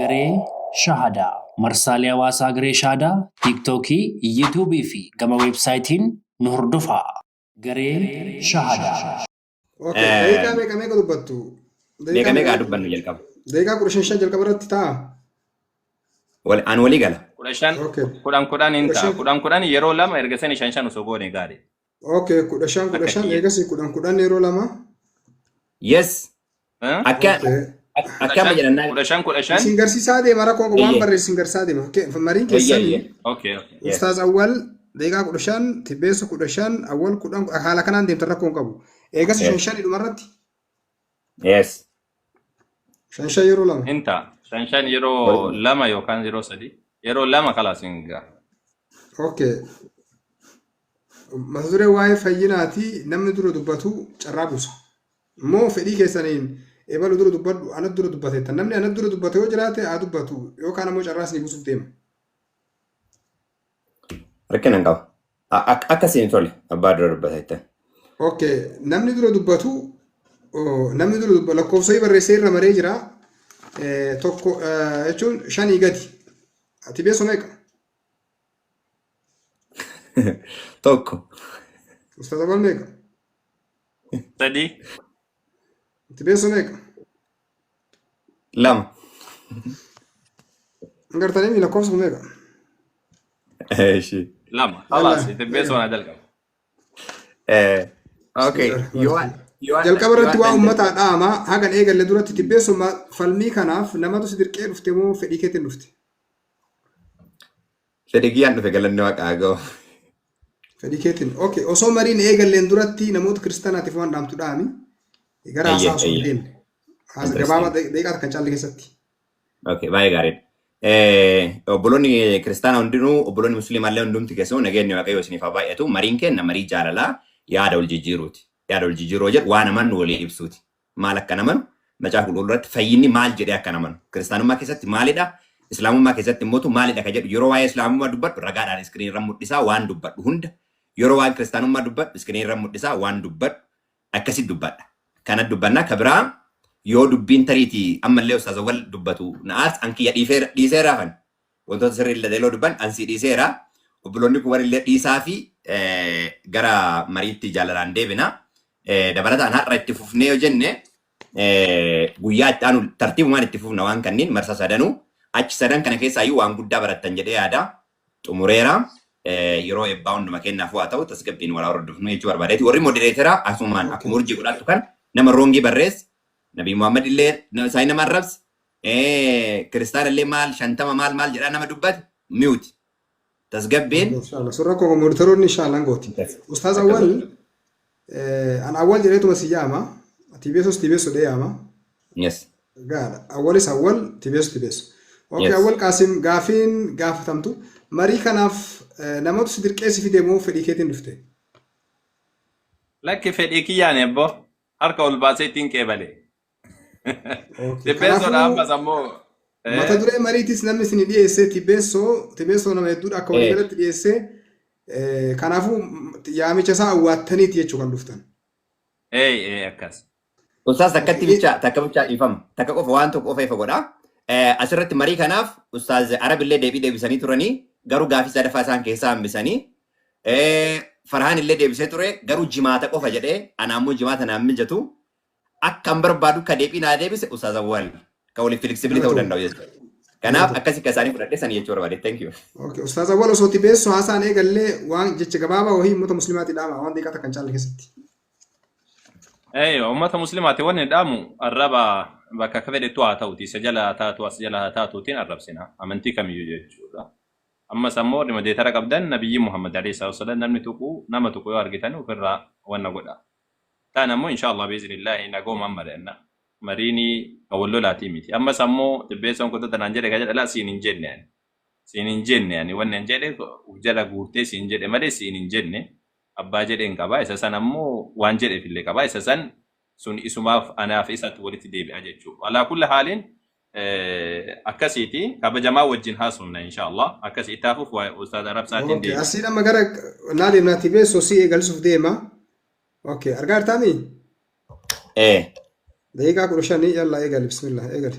Garee Shahadaa marsaalee hawaasaa Garee Shahadaa tiiktookii, yuutuubii fi gama weebsaayitiin nu hordofaa. Garee Shahadaa. Daqiiqaa meeqa dubbattu? Meeqa dubbannu jalqaba? Daqiiqaa 15 jalqaba irratti ta'a. An walii gala. 10 yeroo lama erga sani 5 osoo goone gaari. Okay, 15 eegasi 10 yeroo lama. Yes. Akkama jedhannaa. 15. Isin garsiisaa deema rakkoo waan barreessin garsiisaa deema. Mariin keessanii. Okay. Ustaaz Awwal daqiiqaa 15 tibbeessa 15 Awwal 10 haala kanaan deemta rakkoo hin qabu. Eegasi 5 dhumarratti. Yes. 5 yeroo lama. Inta 5 yeroo lama yookaan yeroo 3 yeroo lama kalaas hinga. Okay. Mata duree waa'ee fayyinaati namni dura dubbatu carraa buusa. Moo fedhii keessaniin eebalu dura dubbadhu anat dura dubbateetta namni anat dura dubbate yoo jiraate haa dubbatu yookaan ammoo carraas ni buusuuf deema. Rakkina hin qabu. Akkasiin tole abbaa dura dubbateetta. Okay, namni dura dubbatu lakkoofsa barreessee irra maree jira. Tokko jechuun 5 gadi. Ati beeso meeqa? Tokko. Ustaz Awwal meeqa? 3. Ati beeso meeqa? 2. Ngartanii lakkoofsa meeqa? Shi. 2. Khalas tibbeesoo na jalqaba. Okay. Jalqaba irratti waa uummataa dhaama hagan eegalle duratti tibbeesoo falmii kanaaf namatu si dirqee dhufte moo fedhii keetiin dhufte? Fedhii kiyyaan dhufe galanni waaqaa ga'u. Fedhii keetiin. Okay, osoo mariin eegalleen duratti namoota kiristaanaatiif waan dhaamtu dhaami. Gara haasaa osoo hin deemne. Gabaabaa daqiiqaa kan caalle keessatti. Okay, baay'ee gaariidha. Obboloonni kiristaana hundinuu obboloonni musliimallee hundumti keessumaa nageenyi waaqayyoo isiniif haa baay'atu. Mariin kenna marii jaalalaa yaada wal jijjiiruuti. Yaada wal jijjiiruu jedhu waan amannu walii ibsuuti. Maal akka namanu macaafa qulqulluu irratti fayyinni maal jedhee akka namanu. Kiristaanummaa keessatti maalidha? Islaamummaa keessatti immoo maalidha ka jedhu yeroo waa'ee islaamummaa dubbadhu ragaadhaan iskiriin irra mul'isaa waan dubbadhu hunda. Yeroo waa'ee kiristaanummaa dubbadhu iskiriin irra mul'isaa waan dubbadhu akkasitti dubbadha. Kana dubbannaa ka biraa yoo dubbiin tariitii ammallee Ustaaz Awwal dubbatu na'aas ankiyya dhiisee raafan. Wantoota sirrii illee yeroo dubban ansii dhiiseera. Obboloonni kun warrillee dhiisaa fi gara mariitti jaalalaan deebina. Dabalataan har'a itti fufnee yoo jenne guyyaa itti aanu tartiibumaan itti fufna waan kanniin marsa sadanuu achi sadan kana keessaayyuu waan guddaa barattan jedhee yaada xumureera yeroo eebbaa hunduma kennaaf waa ta'u tasgabbiin walaa hordofnu jechuu barbaadeeti. Warri modereetera asumaan akkuma urjii godhattu kan nama roongii barreessu Nabii Muhammad illee saayii nama arrabsa kiristaana illee maal 50 maal jedhaa nama dubbate miuti tasgabbiin. Surra koo modereetoroonni inshaallah gooti. Ustaaz Awwal an Awwal jedheetuma si yaama. Tibeesos deeyama. Yes. Gaadha. Awwalis Awwal tibeeso. Okay, Awwal Qaasim gaafiin gaafatamtu marii kanaaf namoota si dirqeessi fide moo fedhii keetiin dhufte? Lakki fedhii kiyyaan ebbo harka ol baasee ittiin qeebalee. Tibbeessoodha ammas ammoo. Mata duree mariitis namni isin dhiyeessee tibbeessoo nama hedduudha akka walii galatti dhiyeessee kanaafuu yaamicha isaa awwaattaniiti jechuu kan dhuftan. Akkas. Ustaaz takka bicha ifama. Takka qofa waan tokko qofa ifa godha. Asirratti marii kanaaf Ustaaz Arabillee deebisanii turanii garuu gaafii sadaffaa isaan keessaa hambisanii Farhaan illee deebisee ture garuu jimaata qofa jedhee ana ammoo jimaata naan mijatu akka hin barbaadu ka deebii naa deebise Ustaaz Awwal ka waliif flexibility ta'uu danda'u jechuudha. Kanaaf akkasii akka isaanii fudhadhee sanii jechuu barbaade. Thank you. Okay, Ustaaz Awwal osoo tibeessoo haasaan eegallee waan jecha gabaabaa wahii uummata musliimaatti dhaama waan deeqata kan caalle keessatti. Uummata musliimaatti wanni dhaamu arraba bakka akka fedhetu haa ta'uti isa jala haa taatu as jala haa taatuutiin arrabsina amantii kamiyyuu jechuudha. Ammas ammoo dhimma deetara qabdan nabiyyi Muhammad alayhi salaam namni nama tuqu yoo argitan ofirraa wanna godha. Taan ammoo inshaallah biiznillaahi nagoomaan mari'anna. Mariini awwallolaatii miti. Ammas ammoo tibbeessoon kutuuta naan jedhe jedha siin hin jenne ani wanni hin jedhe jala guurtee siin jedhe malee siin hin jenne abbaa jedheen qabaa isa san ammoo waan jedheef illee qabaa isa san sun isumaaf anaaf isatti walitti deebi'a jechuudha. Alaa kulli haaliin akkasiiti kabajamaa wajjin haasofna inshaallah akkasii taafuuf waa Ustaaz Arabsaatiin deema. Asiin amma gara naa deemnaa tibeessoo si eegalsuuf deema. Okay, argaa jirtaanii? Daqiiqaa 15 yalla eegali bismillah eegali.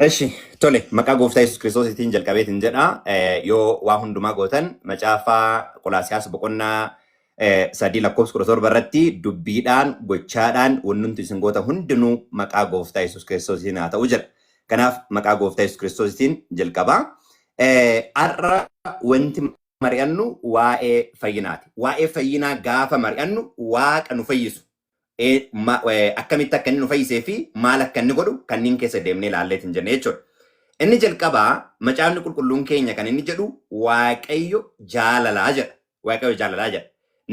Eshi, tole, maqaa gooftaa Yesuus Kiristoositiin jalqabeetiin jedha. Yoo waa hundumaa gootan macaafaa Qolaasiyaas boqonnaa 3:17 irratti dubbiidhaan gochaadhaan wanti isin gootan hundinuu maqaa gooftaa Yesuus Kiristoositiin haa ta'u jedha. Kanaaf maqaa gooftaa Yesuus Kiristoositiin jalqabaa. Har'a wanti mari'annu waa'ee fayyinaati. Waa'ee fayyinaa gaafa mari'annu waaqa nu fayyisu. Akkamitti akka inni nu fayyisee fi maal akka inni godhu kanneen keessa deemnee ilaalleetiin jennee jechuudha. Inni jalqabaa macaafni qulqulluun keenya kan inni jedhu Waaqayyo jaalalaa jedha. Waaqayyo jaalalaa jedha.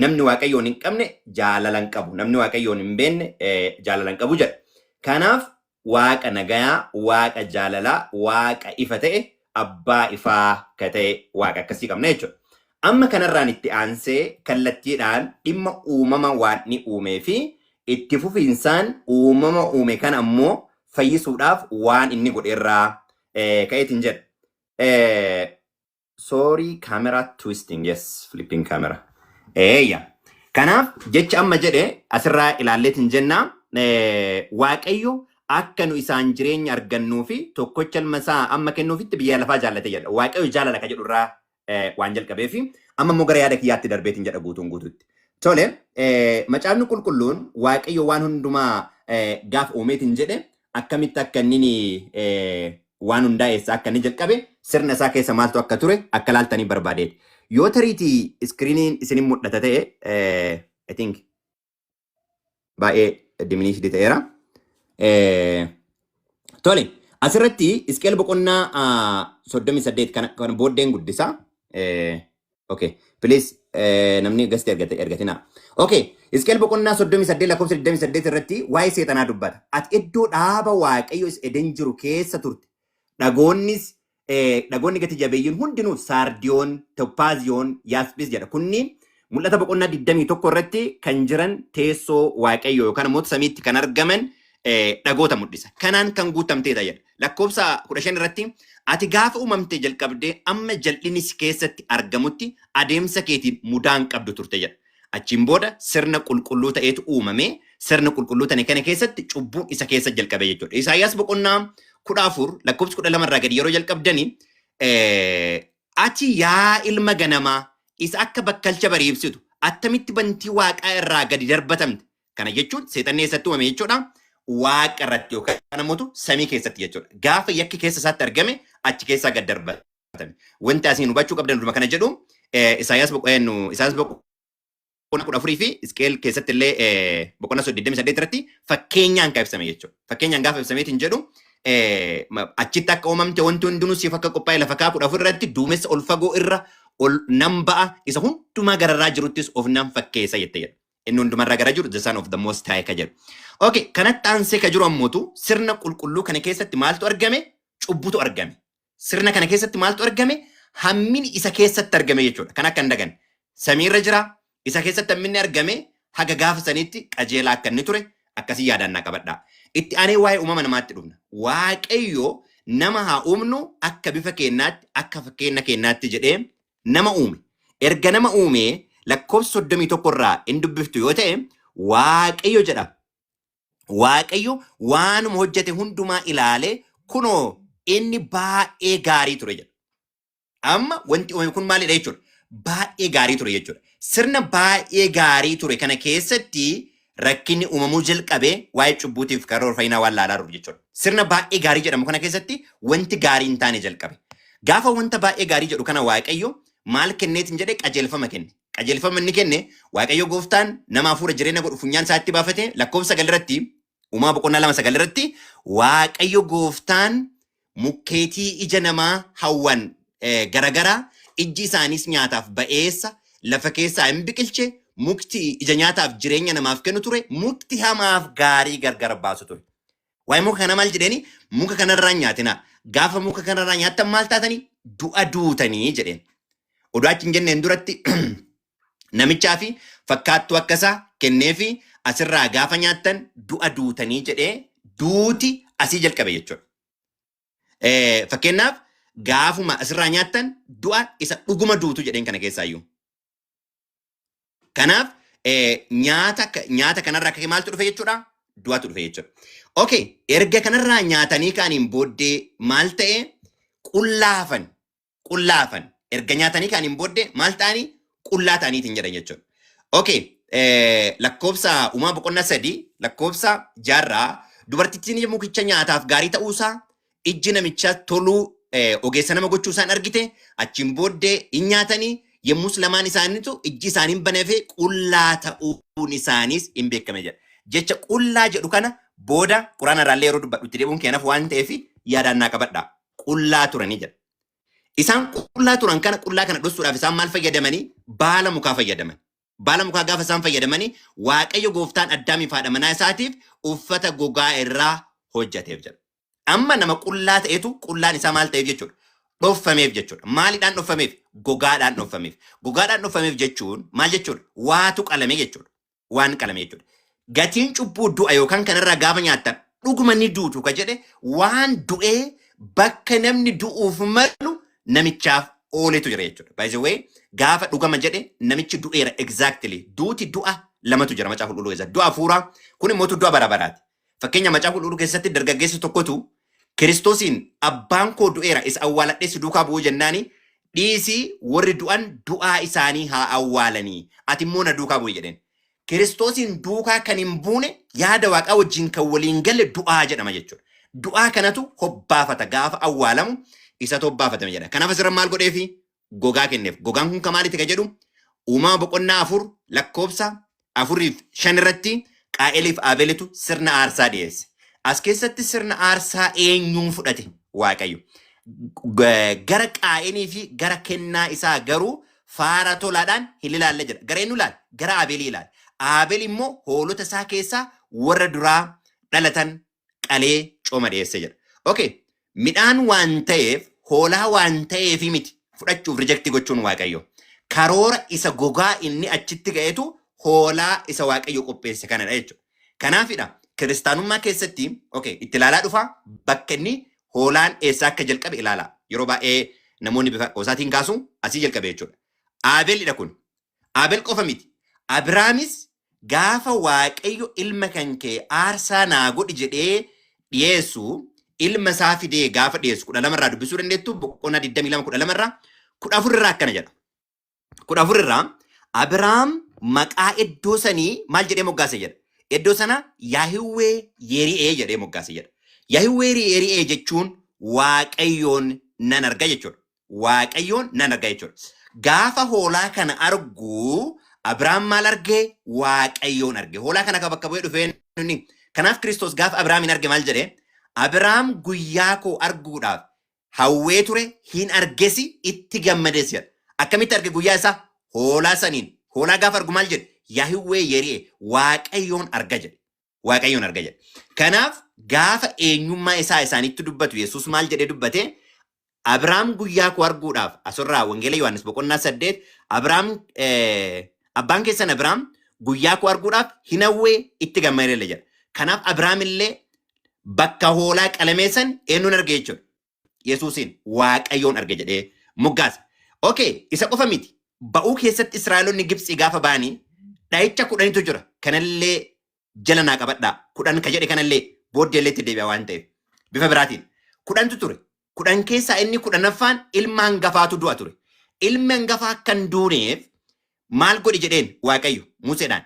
Namni Waaqayyoon hin qabne jaalala hin qabu. Namni Waaqayyoon hin beekne jaalala hin qabu jedha. Kanaaf waaqa nagayaa, waaqa jaalalaa, waaqa ifa ta'e, abbaa ifaa ka ta'e waaqa akkasii qabna jechuudha. Amma kanarraan itti aansee kallattiidhaan dhimma uumama waan ni uumee fi itti fufiinsaan uumama uume kan ammoo fayyisuudhaaf waan inni godheerraa ka'eetiin jedha. Sorry, camera twisting. Yes, flipping camera. Kanaaf jecha amma jedhe asirraa ilaalleetiin jenna. Waaqayyo akka nu isaan jireenya argannuu fi tokkocha ilmasaa amma kennuufitti biyya lafaa jaallate jedha. Waaqayyo jaalala ka jedhurraa waan jalqabee fi amma immoo gara yaada kiyyaatti darbeetiin jedha guutuun guutuutti. Tole, macaafni qulqulluun Waaqayyo waan hundumaa gaaf uumeetiin jedhe akkamitti akka inni waan hundaa eessaa akka inni jalqabe sirna isaa keessa maaltu akka ture akka laaltanii barbaadeeti. Yoo tariitii iskiriiniin isinin mul'ata ta'e, I think baay'ee diminishdii ta'eera. Tole, asirratti Hisqeel boqonnaa 38 kan booddeen guddisaa. Okay, please namni gasti ergatina. Okay, Hisqeel boqonnaa 38 irratti waa'ee seexanaa dubbata. Ati iddoo dhaaba Waaqayyo Eden jiru keessa turte. Dhagoonni gati jabeeyyiin hundinuu saardiyoon, tophaaziyoon, yaaspis jedha. Kunniin mul'ata boqonnaa 21 irratti kan jiran teessoo Waaqayyo yookaan immoo samiitti kan argaman dhagoota mul'isa. Kanaan kan guutamteedha jedha. Lakkoofsa 15 irratti ati gaafa uumamte jalqabdee amma jal'inis keessatti argamutti adeemsa keetiin mudaan qabdu turte jedha. Achiin booda sirna qulqulluu ta'eetu uumame. Sirna qulqulluu ta'e kana keessatti cubbuun isa keessa jalqabe jechuudha. Isaayyaas boqonnaa 14 lakkoofsa 12 irraa gadi yeroo jalqabdanii ati yaa ilma ganamaa isa akka bakkalcha bariibsitu attamitti bantii waaqaa irraa gadi darbatamte. Kana jechuun seexanni eessatti uumame jechuudha. Waaqa irratti yookaan immoo samii keessatti jechuudha. Gaafa yakki keessa isaatti argame achi keessaa gad darbatame. Wanti asiin hubachuu qabdan dhuma kana jedhu Isaayyaas boqonnaa 14 fi Hisqeel keessatti illee boqonnaa 38 irratti fakkeenyaan kan ibsame jechuudha. Fakkeenyaan gaafa ibsameetiin jedhu achitti akka uumamte wanti hundinuu siif akka qophaa'e lafa kaa'u 14 irratti duumessa ol fagoo irra ol nan ba'a isa hundumaa gararraa jiruttis of nan fakkeessa jette jedha. Inni hundumarraa gara jiru the son of the most high ka jedhu. Okay, kanatti aansee ka jiru ammoo sirna qulqulluu kana keessatti maaltu argame? Cubbutu argame. Sirna kana keessatti maaltu argame? Hammini isa keessatti argame jechuudha. Kan akka hin dagan. Samiirra jira. Isa keessatti hamminni argame haga gaafa sanitti qajeelaa akka inni ture akkasii yaadannaa qabadhaa. Itti aanee waa'ee uumama namaatti dhufna. Waaqayyo nama haa uumnu akka bifa keenyaatti akka fakkeenya keenyaatti jedhee nama uume. Erga nama uume lakkoofsa 31 irraa inni dubbiftu yoo ta'e Waaqayyo jedha. Waaqayyo waanuma hojjete hundumaa ilaalee kunoo inni baay'ee gaarii ture jedha. Amma wanti uumame kun maalidha jechuudha? Baay'ee gaarii ture jechuudha. Sirna baay'ee gaarii ture kana keessatti rakkinni uumamuu jalqabee waa'ee cubbuutiif karoorfaynaa waan laalaa jiru jechuudha. Sirna baay'ee gaarii jedhamu kana keessatti wanti gaarii hin taane jalqabe. Gaafa wanta baay'ee gaarii jedhu kana Waaqayyo maal kenneetiin jedhee qajeelfama kenne. Qajeelfama inni kenne Waaqayyo gooftaan nama hafuura jireenya godhu funyaan isaatti baafate lakkoofsa 9 irratti uumaa boqonnaa 2:9 irratti Waaqayyo gooftaan mukkeetii ija namaa hawwan garagaraa ijji isaanis nyaataaf ba'eessa lafa keessaa hin biqilche mukti ija nyaataaf jireenya namaaf kennu ture mukti hamaaf gaarii gargar baasu ture. Waa'ee muka kana maal jedheeni muka kanarraa nyaatina gaafa muka kanarraa nyaattan maal taatanii du'a duutanii jedheen. Oduu achi hin jenneen duratti namichaa fi fakkaattuu akkasaa kennee fi asirraa gaafa nyaattan du'a duutanii jedhee duuti asii jalqabe jechuudha. Fakkeenyaaf gaafuma asirraa nyaattan du'a isa dhuguma duutu jedheen kana keessaayyuu. Kanaaf nyaata kanarraa akka maaltu dhufe jechuudha? du'atu dhufe jechuudha. Okay, erga kanarraa nyaatanii kaaniin booddee maal ta'e qullaafan erga nyaatanii kaaniin booddee maal ta'anii qullaa ta'aniitiin jedhan jechuudha. Okay, lakkoofsa uumaa boqonnaa 3 lakkoofsa 6 dubartittiin mukicha nyaataaf gaarii ta'uusaa ijji namichaa toluu ogeessa nama gochuu isaan argite achiin booddee hin nyaatanii yemmus lamaan isaaniitu ijji isaaniin baneefee qullaa ta'uun isaaniis hin beekame jedha. Jecha qullaa jedhu kana booda quraana irraallee yeroo dubbadhutti deebi'uun keenyaaf waan ta'eef yaadannaa qabadhaa. Qullaa turanii jedha. Isaan qullaa turan kana qullaa kana dhoksuudhaaf isaan maal fayyadamanii baala mukaa fayyadaman. Baala mukaa gaafa isaan fayyadamanii Waaqayyo gooftaan Addaamiif haadha manaa isaatiif uffata gogaa irraa hojjateef jedha. Amma nama qullaa ta'etu qullaan isaa maal ta'eef jechuudha. Dhoffameef jechuudha. Maaliidhaan dhoffameef? Gogaadhaan dhoffameef. Gogaadhaan dhoffameef jechuun maal jechuudha? Waatu qalame jechuudha. Waan qalame jechuudha. Gatiin cubbuu du'a yookaan kanarraa gaafa nyaattan dhuguma ni duutu ka jedhe waan du'ee bakka namni du'uuf malu namichaaf ooletu jira jechuudha. By the way, gaafa dhugama jedhe namichi du'eera exactly. Duuti du'a lamatu jira macaafa qulqulluu keessatti. Du'a hafuuraa kun immoo du'a bara baraati. Fakkeenya macaafa qulqulluu keessatti dargaggeessi tokkotu Kiristoosiin abbaan koo du'eera isa awwaaladhee si duukaa bu'uu jennaani dhiisii warri du'an du'aa isaanii haa awwaalanii ati immoo na duukaa bu'i jedheen. Kiristoosiin duukaa kan hin buune yaada waaqaa wajjin kan waliin galle du'aa jedhama jechuudha. Du'aa kanatu hobbaafata gaafa awwaalamu isatu hobbaafatame jedha. Kanaaf asirra maal godheefi gogaa kenneef. Gogaan kun kamaalitti ka jedhu uumama boqonnaa 4 lakkoofsa 4-5 irratti Qaa'eliif Aabelitu sirna aarsaa dhiyeesse. As keessatti sirna aarsaa eenyuun fudhate Waaqayyo. Gara Qaa'elii fi gara kennaa isaa garuu faara tolaadhaan hin ilaalle jedha. Gara eenyu ilaala? Gara Aabelii ilaala. Aabel immoo hoolota isaa keessaa warra duraa dhalatan qalee cooma dhiyeesse jedha. Okay, midhaan waan ta'eef hoolaa waan ta'eef miti fudhachuuf rejecti gochuun Waaqayyo. Karoora isa gogaa inni achitti ga'etu hoolaa isa Waaqayyo qopheesse kanadha jechuudha. Kanaafidha kiristaanummaa keessatti okay, itti ilaalaa dhufa bakka inni hoolaan eessaa akka jalqabe ilaalaa. Yeroo baay'ee namoonni bifa qoosaatiin kaasu asii jalqabe jechuudha. Aabelidha kun. Aabel qofa miti. Abrahaamis gaafa Waaqayyo ilma kan kee aarsaa naa godhi jedhee dhiyeessu ilma isaa fidee gaafa dhiyeessu 12 irraa dubbisuu dandeettu boqonnaa 22 12 irraa 14 irraa akkana jedha. 14 irraa Abrahaam maqaa iddoo sanii maal jedhee moggaase jedha. Iddoo sana Yaahwee Yeri'ee jedhee moggaase jedha. Yaahwee Yeri'ee jechuun Waaqayyoon nan arga jechuudha. Waaqayyoon nan arga jechuudha. Gaafa hoolaa kana argu Abrahaam maal argee? Waaqayyoon arge. Hoolaa kana ka bakka bu'ee dhufee nuni. Kanaaf Kiristoos gaafa Abrahaamin arge maal jedhee? Abrahaam guyyaa koo arguudhaaf hawwee ture hin argesi itti gammades jedha. Akkamitti arge guyyaa isaa? Hoolaa saniin. Hoolaa gaafa argu maal jedhe? Yaahwee Yeri'ee Waaqayyoon arga jedhe. Waaqayyoon arga jedhe. Kanaaf gaafa eenyummaa isaa isaanitti dubbatu Yesuus maal jedhee dubbate? Abrahaam guyyaa koo arguudhaaf asirraa wangeela Yohaannis boqonnaa 8 Abrahaam abbaan keessan Abrahaam guyyaa koo arguudhaaf hin hawwee itti gammadee jedha. Kanaaf Abrahaam illee bakka hoolaa qalameessan eenyuun arge jechuudha. Yesuusiin Waaqayyoon arge jedhee moggaase. Okay, isa qofa miti. Ba'uu keessatti Israa'eloonni Gibxii gaafa ba'anii dha'icha 10tu jira. Kanallee jala naa qabadhaa. 10 ka jedhe kanallee booddeellee itti deebi'a waan ta'eef. Bifa biraatiin 10tu ture. 10 keessaa inni 10ffaan ilma hangafaatu du'a ture. Ilmi hangafaa kan duuneef maal godhi jedheen Waaqayyo Museedhaan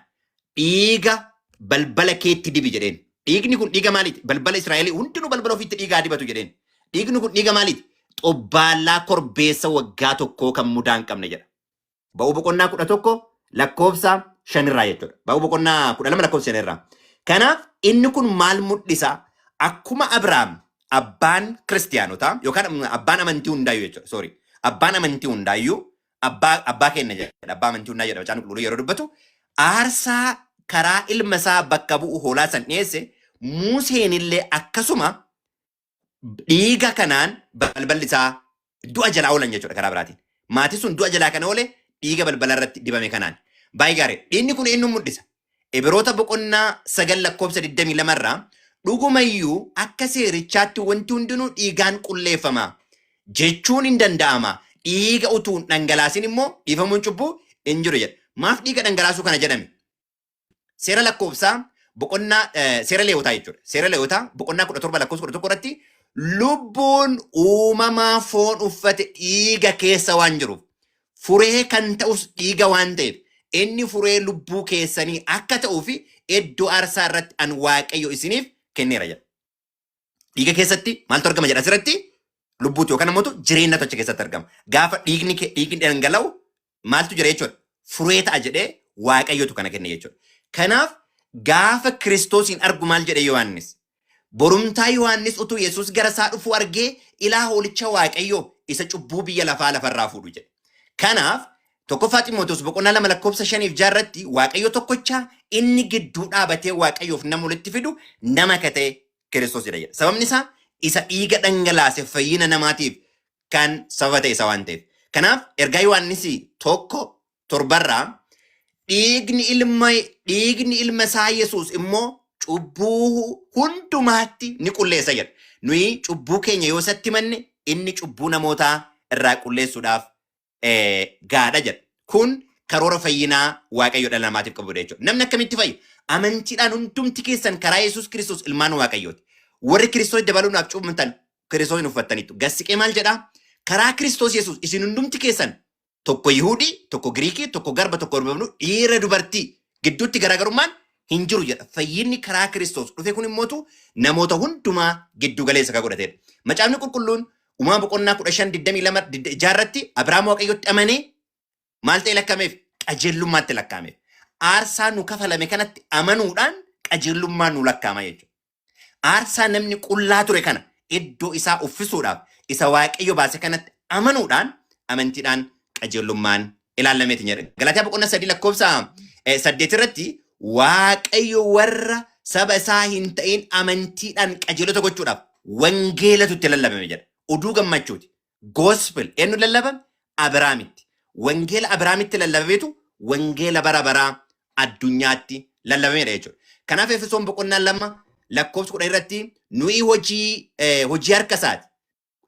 dhiiga balbala keetti dibi jedheen. Dhiigni kun dhiiga maaliiti? Balbala Israa'elii hundinuu balbala ofiitti dhiigaa dibatu jedheen. Dhiigni kun dhiiga maaliiti? Xobbaallaa korbeessa waggaa tokkoo kan mudaa hin qabne jedha. Ba'uu boqonnaa 11 lakkoofsa 5 irraa jechuudha. Ba'uu boqonnaa 12 lakkoofsa 5 irraa. Kanaaf inni kun maal mul'isa? Akkuma Abrahaam abbaan kiristiyaanotaa yookaan abbaan amantii hundaayyuu jechuudha. Sorry. Abbaan amantii hundaayyuu abbaa kenna jedha. Abbaa amantii hundaa jedha. Macaan qulqulluu yeroo dubbatu aarsaa karaa ilma isaa bakka bu'u hoolaa san dhiyeesse Museen illee akkasuma dhiiga kanaan balballi isaa du'a jalaa oolan jechuudha karaa biraatiin. Maatii sun du'a jalaa kana oole dhiiga balbala irratti dibame kanaan. Baay'ee gaarii. Dhiigni kun eenyuun mul'isa? Ibroota boqonnaa 9 lakkoofsa 22 irraa dhugumayyuu akka seerichaatti wanti hundinuu dhiigaan qulleeffama jechuun hin danda'ama. Dhiiga utuu hin dhangalaasin immoo dhiifamuun cubbuu hin jiru jedha. Maaf dhiiga dhangalaasuu kana jedhame? Seera lakkoofsaa boqonnaa seera leewotaa jechuudha. Seera leewotaa boqonnaa 17 lakkoofsa 11 irratti lubbuun uumamaa foon uffate dhiiga keessa waan jiruuf furee kan ta'us dhiiga waan ta'eef inni furee lubbuu keessanii akka ta'uu fi iddoo aarsaa irratti an Waaqayyo isiniif kenneera jedha. Dhiiga keessatti maaltu argama jedha asirratti lubbuuti yookaan immoo jireenya tocha keessatti argama. Gaafa dhiigni dhangala'u maaltu jira jechuudha. Furee ta'a jedhee Waaqayyotu kana kenne jechuudha. Kanaaf gaafa Kiristoosiin argu maal jedhe Yohaannis? Borumtaa Yohaannis utuu Yesuus gara isaa dhufu argee ilaa hoolicha Waaqayyoo isa cubbuu biyya lafaa lafarraa fuudhu jedhe. Kanaaf tokkoffaa Xiimotewos boqonnaa 2 lakkoofsa 5 irratti Waaqayyo tokkocha inni gidduu dhaabatee Waaqayyoof nama walitti fidu nama katee Kiristoos jedha. Sababni isaa isa dhiiga dhangalaase fayyina namaatiif kan sababa ta'e isa waan ta'eef. Kanaaf ergaa Yohaannis 1:7 dhiigni ilma isaa Yesuus immoo cubbuu hundumaatti ni qulleessa jedha. Nuyi cubbuu keenya yoo isatti manne inni cubbuu namootaa irraa qulleessuudhaaf gaadha jedha. Kun karoora fayyinaa Waaqayyo dhala namaatiif qabudha jechuudha. Namni akkamitti fayyu? Amantiidhaan hundumti keessan karaa Yesuus Kiristoos ilmaan Waaqayyooti. Warri Kiristoos dabaluudhaaf cuuphamtan Kiristoos hin uffattaniitu. Gassiqee maal jedhaa? Karaa Kiristoos Yesuus isin hundumti keessan tokko Yihuudii, tokko Giriikii, tokko Garba, tokko Ormabnu, dhiira dubartii gidduutti garaagarummaan hin jiru jedha. Fayyinni karaa Kiristoos dhufe kun immoo namoota hundumaa giddu galeessa kan godhatedha. Macaafni qulqulluun Uumama boqonnaa 15:22 irratti Abrahaam Waaqayyotti amanee maal ta'e lakkaa'ameef? Qajeelummaatti lakkaa'ameef. Aarsaa nu kafalame kanatti amanuudhaan qajeelummaan nu lakkaa'ama jechuudha. Aarsaa namni qullaa ture kana iddoo isaa uffisuudhaaf isa Waaqayyo baase kanatti amanuudhaan amantiidhaan qajeelummaan ilaalameeti jedha. Galaatiyaa boqonnaa 3 lakkoofsa 8 irratti Waaqayyo warra saba isaa hin ta'in amantiidhaan qajeelota gochuudhaaf wangeelatu itti lallabame jedha. Oduu gammachuuti. Gospel eenyu lallabame? Abrahaamitti. Wangeela Abrahaamitti lallabameetu wangeela bara baraa addunyaatti lallabamedha jechuudha. Kanaaf Efesoon boqonnaa 2 lakkoofsa 10 irratti nuyi hojii harka isaati.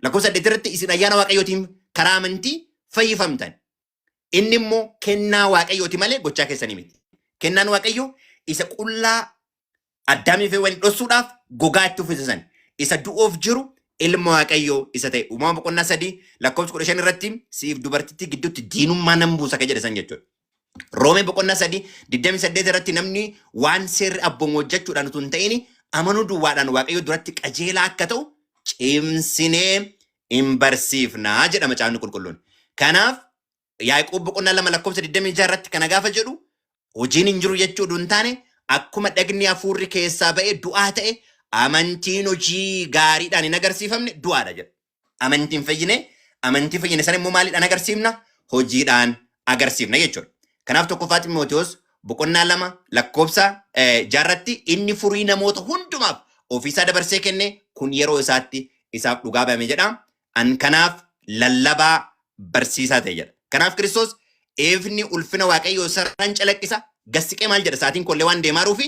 Lakkoofsa 8 irratti isin ayyaana Waaqayyootiin karaa amantii fayyifamtan. Inni immoo kennaa Waaqayyooti malee gochaa keessanii miti. Kennaan Waaqayyoo isa qullaa Addaamiif waliin dhossuudhaaf gogaa itti uffisisan. Isa du'oof jiru ilma Waaqayyoo isa ta'e. Uumama boqonnaa 3 lakkoofsa 15 irratti siif dubartittii gidduutti diinummaa nan buusa kan jedhan jechuudha. Roomee boqonnaa 3:28 irratti namni waan seerri abboomu hojjechuudhaan utuu hin ta'in amanuu duwwaadhaan Waaqayyo duratti qajeelaa akka ta'u cimsinee hin barsiifnaa jedha macaafni qulqulluun. Kanaaf Yaaqoob boqonnaa 2 lakkoofsa 26 irratti kana gaafa jedhu hojiin hin jiru jechuudha hin taane akkuma dhagni hafuurri keessaa ba'e du'aa ta'e amantiin hojii gaariidhaan hin agarsiifamne du'aadha jedha. Amantiin fayyine sana immoo maaliidhaan agarsiifna? Hojiidhaan agarsiifna jechuudha. Kanaaf tokkoffaa Xiimotewos boqonnaa 2 lakkoofsa 6 irratti inni furii namoota hundumaaf ofiisaa dabarsee kenne kun yeroo isaatti isaaf dhugaa ba'ame jedha. An kanaaf lallabaa barsiisaa ta'e jedha. Kanaaf Kiristoos eefni ulfina Waaqayyoo sararaan calaqqisa. Gassiqee maal jedha? Saatiin kollee waan deemaa jiruufi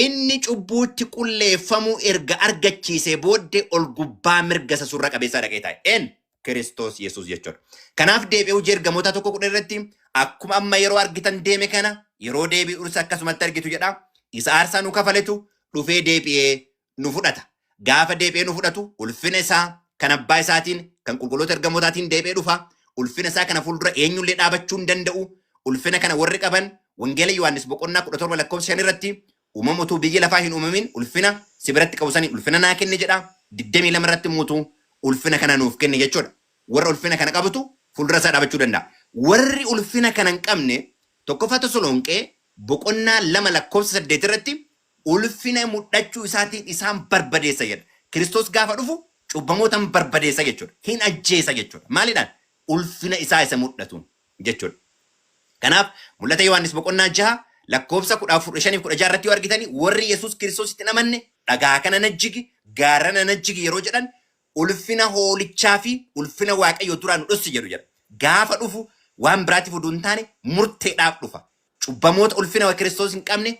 inni cubbuutti qulleeffamuu erga argachiisee booddee ol gubbaa mirga isa surra qabeessaa dhaqee taa'e. Kiristoos Yesuus jechuudha. Kanaaf deebi'ee hojii ergamoota 1:10 irratti akkuma amma yeroo argitan deeme kana yeroo deebi'uus akkasumatti argitu jedha. Isa aarsaa nu kafaletu dhufee deebi'ee nu fudhata. Gaafa deebi'ee nu fudhatu ulfina isaa kan abbaa isaatiin kan qulqulloota ergamootaatiin deebi'ee dhufa. Ulfina isaa kana fuuldura eenyullee dhaabachuu hin danda'u. Ulfina kana warri qaban wangeela Yohaannis boqonnaa 17 lakkoofsa 5 irratti uumama utuu biyyi lafaa hin uumamin ulfina si biratti qabusanii ulfina naa kenne jedha. 22 irratti muutu ulfina kana nuuf kenne jechuudha. Warra ulfina kana qabatu fuuldura isaa dhaabachuu danda'a. Warri ulfina kana hin qabne tokkoffaa Tasalonqee boqonnaa 2 lakkoofsa 8 irratti ulfina mul'achuu isaatiin isaan barbadeessa jedha. Kiristoos gaafa dhufu cubbamootaan barbadeessa jechuudha. Hin ajjeesa jechuudha. Maaliidhaan? Ulfina isaa isa mul'atuun jechuudha. Kanaaf mul'ata Yohaannis boqonnaa 6 lakkoofsa 14:5 irratti yoo argitanii warri Yesuus Kiristoositti hin amanne dhagaa kana najjigi gaarana najjigi yeroo jedhan ulfina hoolichaa fi ulfina Waaqayyoo duraan nu dhossi jedhu jedha. Gaafa dhufu waan biraatiif oduu hin taane murteedhaaf dhufa. Cubbamoota ulfina Kiristoos hin qabne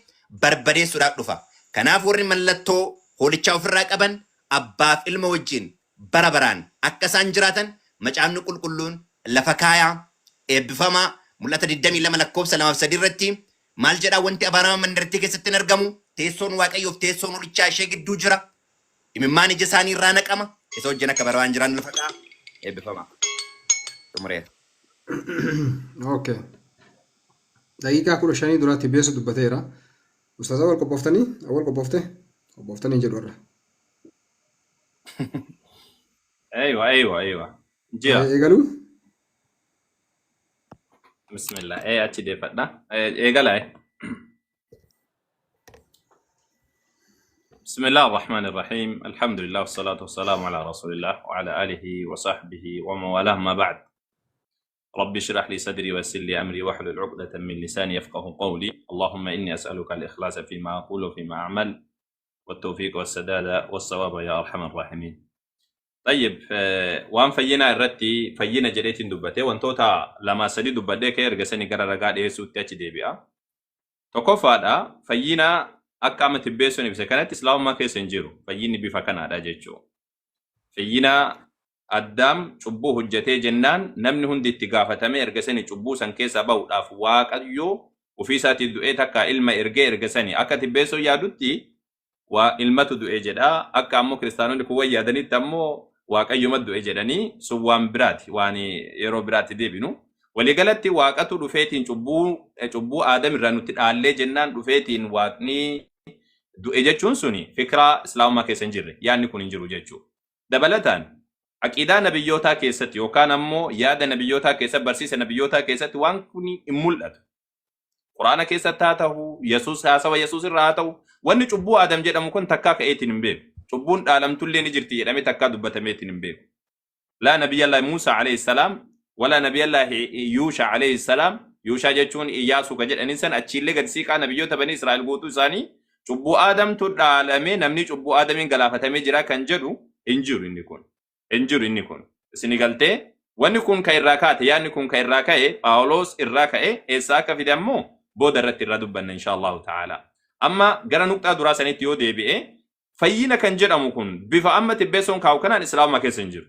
barbadeessuudhaaf dhufa. Kanaaf warri mallattoo hoolichaa ofirraa qaban abbaaf ilma wajjin bara baraan akka isaan jiraatan macaafni qulqulluun lafa kaayaa eebbifamaa mul'ata 22 lakkoofsa 2-3 irratti maal jedhaa wanti abaarama mandartii keessatti hin argamu teessoon waaqayyoof teessoon ulichaa ishee gidduu jira imimmaan ija isaanii irraa naqama isa wajjin akka bara waan jiran lafa dhaa eebbifama xumureera. Okay. Daqiiqaa 15 duraatti beesu dubbateera. Ustaaza wal qophooftanii? Wal qophooftee? Qophooftanii jedhu irra. ايوه جيا Eegaluu? بسم الله اتشي دي فدا قال بسم الله الرحمن الرحيم الحمد لله والصلاة والسلام على رسول الله وعلى آله وصحبه ومن والاه ما بعد ربي اشرح لي صدري ويسر لي أمري واحلل عقدة من لساني يفقه قولي اللهم إني أسألك الإخلاص فيما أقول وفيما أعمل والتوفيق والسداد والصواب يا أرحم الراحمين. طيب وان فينا الرتي فينا جريت دبته وانتوتا لما سدي دبده كير غسني غرا رغا دي سوتي اتش دي بيا توكوفادا فينا اكامت بيسوني بسكنت اسلام ما كيسنجيرو فيني بفكنا دا جچو فينا ادم چبو حجته جنان نمني هندي اتغافتمه ارغسني چبو سن كيسا باو داف واقيو وفي ساتي دويتا علم ارغسني اكت بيسو يادوتي وإلمة دوئي جدا أكا أمو كريستانون كوي يادني تمو waaqayyo maddu ejedani suwwan biraati waan yeroo biraati deebinu waliigalatti waaqatu dhufeetiin cubbuu aadam irraa nutti dhaallee jennaan dhufeetiin waaqni du'e jechuun suni fikraa islaamummaa keessa hin jirre yaadni kun hin jiru jechuu dabalataan aqiidaa nabiyyootaa keessatti yookaan ammoo yaada nabiyyootaa keessa barsiisa nabiyyootaa keessatti waan kun hin mul'atu quraana keessatti haa ta'u yesuus haasawa yesuus irraa haa ta'u wanni cubbuu aadam jedhamu kun takkaa ka'eetiin hin beeku cubbuun dhaalamtullee ni jirti jedhamee takkaa dubbatameetiin hin beeku laa nabiyyallaahi Muusaa alayhi salaam wala nabiyyallaahi Yuushaa alayhi salaam Yuushaa jechuun Iyyaasuu ka jedhaniin san achiillee gad siiqaa nabiyyoota banii Israa'el guutuu isaanii cubbuu aadamtu dhaalamee namni cubbuu aadamiin galaafatamee jira kan jedhu hin jiru inni kun isin galtee wanni kun ka irraa kaate yaadni kun ka irraa ka'e Phaawulos irraa ka'e eessaa akka fide ammoo booda irratti irraa dubbanna inshaallahu ta'ala amma gara nuqxaa duraa sanitti yoo deebi'e fayyina kan jedhamu kun bifa amma tibbeessoon kaa'u kanaan islaamummaa keessa hin jiru.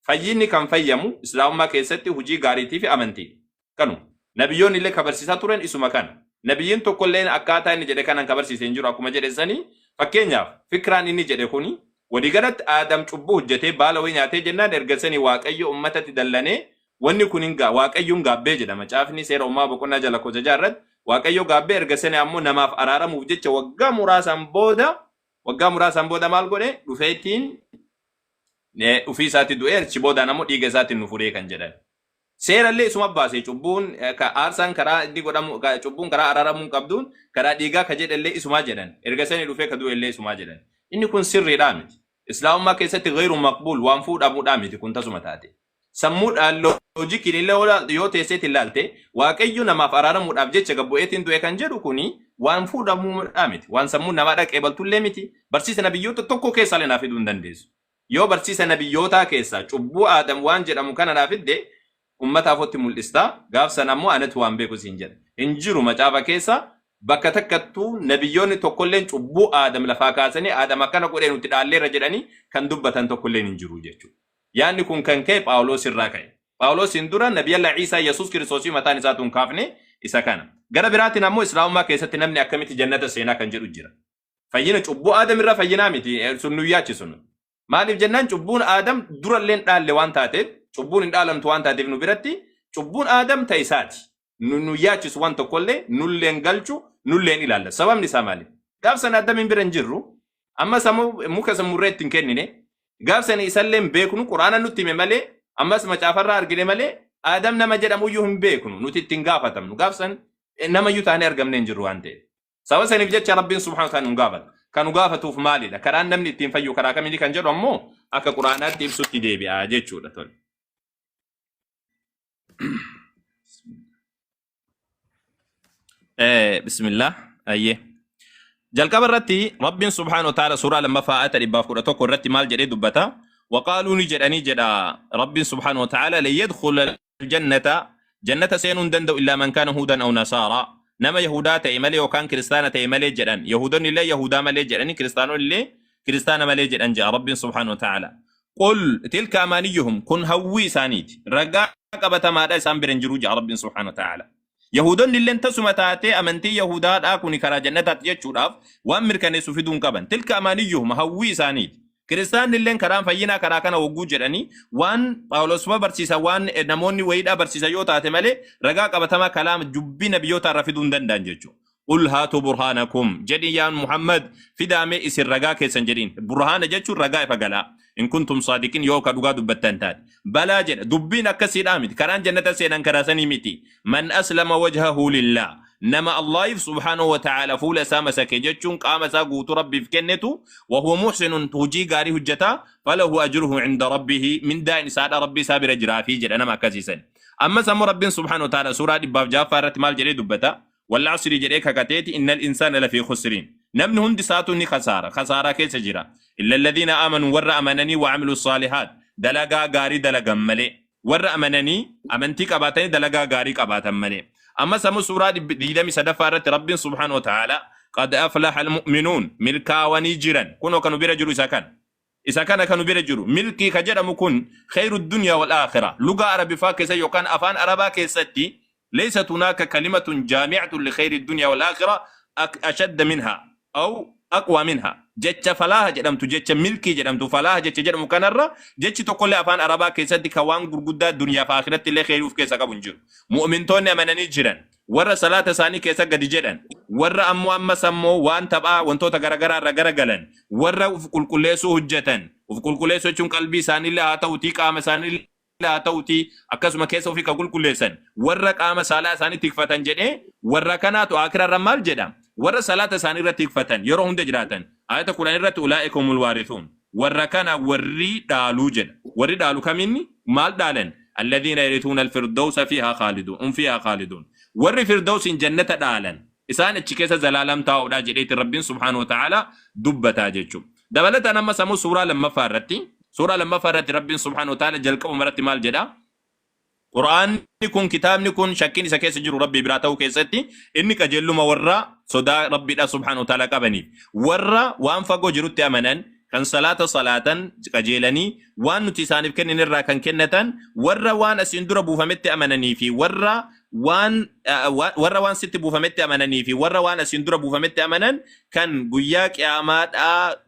Fayyinni kan fayyamu islaamummaa keessatti hujii gaariitii fi amantii. Kanu nabiyyoonni illee kabarsiisaa turan isuma kana. Nabiyyiin tokko illee akkaataa inni jedhe kanan kabarsiisee hin jiru akkuma jedhesanii fakkeenyaaf fikraan inni jedhe kuni waliigalatti aadam cubbuu hojjetee baala wayii nyaatee jennaan ergasanii waaqayyo ummatatti dallanee wanni kun waaqayyoon gaabbee jedhama. Caafni seera uumaa boqonnaa jala koja irratti waaqayyo gaabbee ergasanii ammoo namaaf araaramuuf jecha waggaa muraasaan booda maal godhe dhufeetiin ufii isaatti du'ee achi boodaan ammoo dhiiga isaatiin nu furee kan jedhan. Seerallee isuma baasee cubbuun aarsaan karaa inni godhamu cubbuun karaa araaramuu qabduun karaa dhiigaa ka jedhallee isumaa jedhan. Ergasanii dhufee ka du'ellee isumaa jedhan. Inni kun sirriidhaa miti. Islaamummaa keessatti ghayru maqbuul waan fuudhamuudhaa miti kun tasuma taate. Sammuudhaan loojikiin illee yoo teesseetti ilaalte waaqayyo namaaf araaramuudhaaf jecha gabbu'eetiin du'e kan jedhu kuni waan fuudhamuudhaa miti. Waan sammuun namaa dhaqee baltullee miti. Barsiisa nabiyyoota tokko keessaa illee naaf fiduu hin dandeessu. Yoo barsiisa nabiyyootaa keessaa cubbuu aadam waan jedhamu kana naaf fidde ummataaf otti mul'istaa gaafsan ammoo anatu waan beeku siin jedha. Hin jiru macaafa keessa bakka takkattuu nabiyyoonni tokkolleen cubbuu aadam lafaa kaasanii aadam akkana godhee nutti dhaalleerra jedhanii kan dubbatan tokkolleen hin jiru jechuudha. Yaanni kun kan ka'e Phaawulos irraa ka'e. Phaawulos hin dura nabiyalla Ciisaa Yesuus Kiristoosii mataan isaatuun kaafne isa kana. Gara biraatiin ammoo islaamummaa keessatti namni akkamitti jannata seenaa kan jedhu jira. Fayyina cubbuu aadam irraa fayyinaa miti sun nu yaachisu. Maaliif jennaan cubbuun aadam duralleen dhaalle waan taateef cubbuun hin dhaalamtu waan taateef nu biratti cubbuun aadam ta'e isaati. Nu yaachisu waan tokkollee nulleen galchu nulleen ilaalla. Sababni isaa maali? Gaafsan aadamiin bira hin jirru amma muka sammurree ittiin kennine gaafsan isalleen beeknu quraana nutti hime malee ammas macaafarraa argine malee aadam nama jedhamuyyuu hin beeknu nuti ittiin gaafatamnu gaafsan namayyuu taanee argamne hin jirru waan ta'eef. Sababa saniif jecha Rabbiin subhaanahu wa ta'aala nu gaafata. Kan nu gaafatuuf maalidha? Karaan namni ittiin fayyu karaa kamiini kan jedhu ammoo akka quraanaatti ibsutti deebi'a jechuudha tole. Bismillah ayyee. Jalqaba irratti Rabbiin subhaanahu wa ta'aala suuraa lammaffaa ayata 111 irratti maal jedhee dubbata? Waqaaluu ni jedhanii jedha Rabbiin subhaanahu wa ta'aala lan yadkhula jannata seenuu hin danda'u illaa man kaana huudan aw nasaaraa. Nama Yahudaa ta'e malee yookaan kiristaana ta'e malee jedhan. Yahudoonni illee Yahudaa malee jedhanii kiristaanonni illee kiristaana malee jedhan jedha Rabbiin subhaanahu wa ta'aala. Qul tilka amaaniyyuhum kun hawwii isaaniiti. Ragaa qabatamaadha isaan bira hin jiru jedha Rabbiin subhaanahu wa ta'aala. Yahudonni illee tasuma taatee amantii Yahudaadhaa kuni karaa jannataatti jechuudhaaf waan mirkaneessu fiduun qaban. Tilka amaaniyyuhuma hawwii isaaniiti. Kiristaanni illee karaan fayyinaa karaa kana hogguu jedhanii waan Phaawulos barsiisa waan namoonni wayiidhaa barsiisa yoo taate malee ragaa qabatamaa kalaama jubbii nabiyyoota irra fiduu hin danda'an jechuudha. Qul haatu burhaanakum jedhi yaa Muhammad fidaamee isin ragaa keessan jedhiin. Burhaana jechuun ragaa ifa galaa. In kuntum saadiqin yoo ka dhugaa dubbattan taate. Balaa jedha dubbiin akkasiidhaa miti. Karaan jannata seenan karaa sanii miti. Man aslama wajhahu lillah. نما الله سبحانه وتعالى فول سام سكجتشون قام ساقوت ربي في كنته وهو محسن توجي قاري هجتا فله أجره عند ربه من دائن سعد ربي سابر جرافي جل أنا ما كزيسن أما سمو ربي سبحانه وتعالى سورة باب جافر مال جري دبتا والعصر جريك كتيت إن الإنسان لفي خسرين نمن هند ساتوني خسارة كيس جرا إلا الذين آمنوا ور أمنني وعملوا الصالحات دلقا قاري دلقا ملي ور أمنني أمنتك أباتني دلقا قاري أباتا ملي أما سمو سورة ديدمي سدفارة رب سبحانه وتعالى قد أفلح المؤمنون ملكا ونجرا كانوا بيرجروا إذا كانوا بيرجروا ملكي كجرا مكون خير الدنيا والآخرة لغة عربي فاكسة يوكان أفان عربا كيستي ليست هناك كلمة جامعة لخير الدنيا والآخرة أشد منها أو أقوى منها جتش فلاها جدمت جتش ملكي جدمت فلاها جتش جدم كنرة جتش تقول أفان عربا كيستي كوان غرغدا الدنيا فآخرة اللي خير في كيسا كبنجر مؤمنتون أمنني جرا ورا صلاة ثاني كيسا قد جدًا ورا أما سمو وان تبع وانتو تغرغرغلن ورا وفي كل سو هجة وفي كل سو چون قلبي ثاني لا توتي قام ثاني لا توتي أكسم كيسو في كل سن ورا قام صلاة ثاني تكفتن جدًا ورا كانت آخر رمال جدًا ورا صلاة ثاني رتكفتن يروهم دجراتا آية القرآن رت أولئكم الوارثون ورا كان وري دالو جدًا وري دالو كميني مال دالن الذين يرثون الفردوس فيها خالدون فيها خالدون ور فردوس جنة دالن إسان اتشكيس زلالم تاو دا جريت رب سبحانه وتعالى دبتا جيجو دبلت أنا ما سمو سورة لما فارت رب سبحانه وتعالى جلق ومرت مال جدا قرآن نكون كتاب نكون شكين سكيس جرو ربي براتو كيستي إنك جلو ما ورا صدا ربي دا سبحانه وتعالى كبني ورا وانفقو جروت أمنا كان صلاة كجيلني وان نتسانف كن نرى كان كنتان ورا وان أسندر بوفمت أمنني في ورا وان ست بوفمت أمنني في ورا وان أسندر بوفمت أمنن كان قياك أمات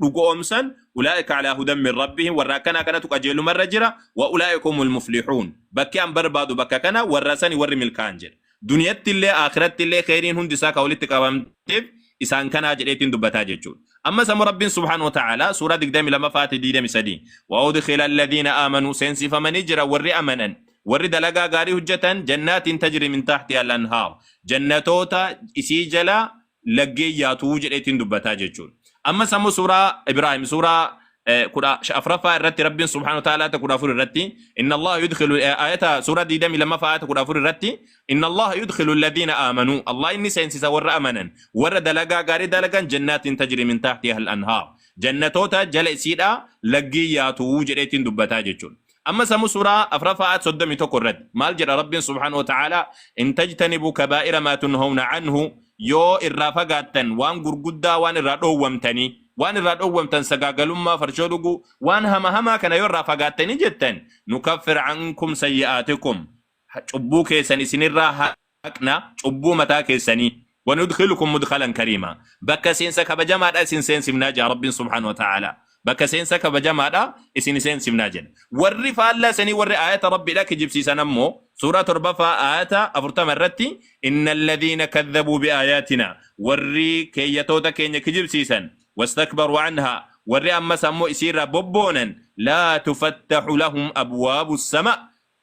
رقو أمسن أولئك على هدى من ربهم ورا كانت كجيل مرة جرا وأولئك هم المفلحون بكي أم بربادو بكا كان ورساني ور ملكانجر دنيا اللي آخرت اللي خيرين هندي ساكا ولتك أمامتف إسان كان أجريتين دبتا جيجون أما سمو رب سبحانه وتعالى سورة دقدامي لما فاتي ديدامي سدي وأدخل الذين آمنوا سينسي فمن اجرى ورّي أمنا ورّي دلقا غاري هجة جنات تجري من تحتها الأنهار جناتوتا إسيجلا لقياتو جريتين دبتا جيجون أما سمو سورة إبراهيم سورة كنا أفرفا الرتي رب سبحانه وتعالى تكون أفر الرتي إن الله يدخل آية سورة ديدامي لما فاتي تكون أفر الرتي إن الله يدخل الذين آمنوا الله إني سينسي ورّ أمنا ورّ دلقا غاري دلقا جنات تجري من تحتها الأنهار جناتوتا جل سيدا لقياتو جريتين دبتا جيجون أما سمو سورة أفرفا صدمي تقرد مال جرى رب سبحانه وتعالى إن تجتنبوا كبائر ما تنهون عنه يو إرافقاتا وان قرقودا وان إرادوومتني وان إرادوومتن سقاقلما فرشودقو وان هما كان يو إرافقاتني جدا نكفر عنكم سيئاتكم شبو كيساني سنرى حقنا شبو متا كيساني وندخلكم مدخلا كريما بكا سينسا كبجامات أسين سمناجا رب سبحانه وتعالى بكا سينسا كبجامات أسين سمناجا ورّي فالله سني ورّي آيات ربي لك جبسي سنمو سورة ربفا آيات أفرطة مرتي إن الذين كذبوا بآياتنا ورّي كي يتوتا كي يكجبسي سن واستكبروا عنها ورّي أما سمو إسيرا ببونا لا تفتح لهم أبواب السماء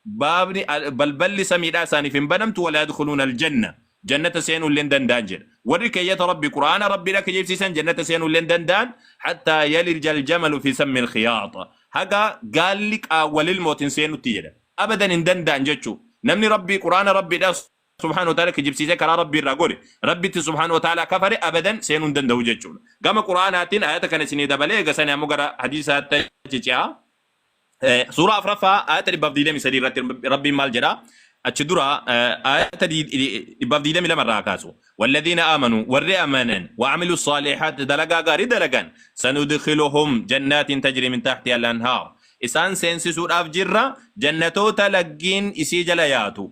بابني بل سميدا ساني فين بنمت ولا يدخلون الجنة جنة سينو لندن دانجر وركي ربي قرآن ربي لك جيب سيسان جنة سينو لندن دان حتى يلج الجمل في سم الخياط هكا قال لك أول الموت سينو تيجا أبدا اندن دان جتشو نمني ربي قرآن ربي دا سبحانه وتعالى كجيب سيسان كرا ربي الرقوري ربي سبحانه وتعالى كفر أبدا سينو دن دو جتشو قام قرآن هاتين آيات كان سيني دبالي قسان يمقر حديثات تجيها سورة أفرفا آيات ربي مسدي ربي مال جرا أتشدرا آيات ربي لما راكاسو والذين آمنوا ورّي أمانا وعملوا الصالحات دلقا غاري دلقا سندخلهم جنات تجري من تحتها الأنهار إسان سينسي سورة أفجرة جنتو تلقين إسي جلياتو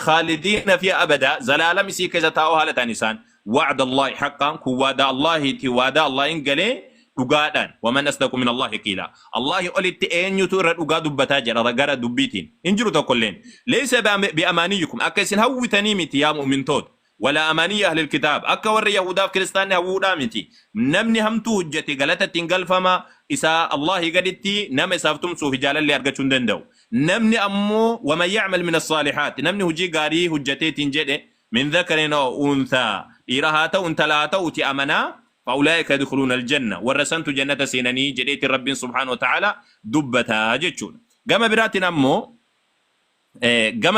خالدين فيها أبدا زلالة مسيك زتاو هالة نسان وعد الله حقا كوادا الله توادا الله إنجلي دغادان ومن أصدق من الله قيلا الله قلت أن يتور دغاد بتاجر رجال دبيتين إنجروا تقولين ليس بأمانيكم أكسن هو تنيمتي يا مؤمن توت ولا أماني أهل الكتاب أكور يهودا كريستان يهودا متي نمني هم توجتي غلطة تنقل فما إسا الله قدتي نم إسافتم سوف جالا اللي أرغتون دندو نمني أمو ومن يعمل من الصالحات نمني هجي غاري هجتي تنجد من ذكر أو أنثى إرهاتا أنتلاتا وتي أمنا فأولئك يدخلون الجنة ورسنت جنة سيناني جديت الرب سبحانه وتعالى دبتا جتشون قام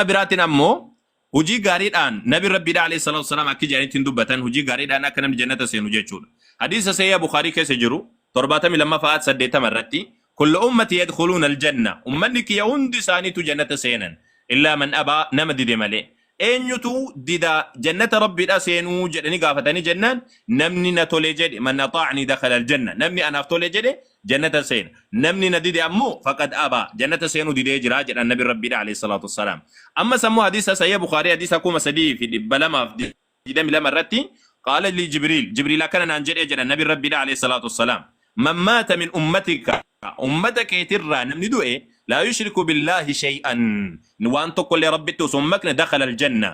براتنا أمو هجي غاري الآن نبي ربي عليه الصلاة والسلام أكي جاني دبتان هجي غاري الآن أكنم جنة سينو جتشون حديث سيئة بخاري كيسجرو ترباتم لما فات سديتا مرتي كل أمتي يدخلون الجنة أمنك يوند ساني جنة سينا إلا من أبى نمد دي ملي أين يتو ديدا جنة ربي الأسينو جدني قافتني جنان نمني نتولي جدي من أطاعني دخل الجنة نمني أنا أفتولي جدي جنة سين نمني نديدي أمو فقد أبى جنة سينو ديدي جراج النبي ربي عليه الصلاة والسلام أما سمو حديث سيئة بخاري حديث أكو مسدي في بلما ديدا ملا مرتي قال لي جبريل كان أنجل أجل النبي ربي عليه الصلاة والسلام من مات من أمتك يترى نمندو إيه لا يشرك بالله شيئا وأن تقول لربي ثمك دخل الجنة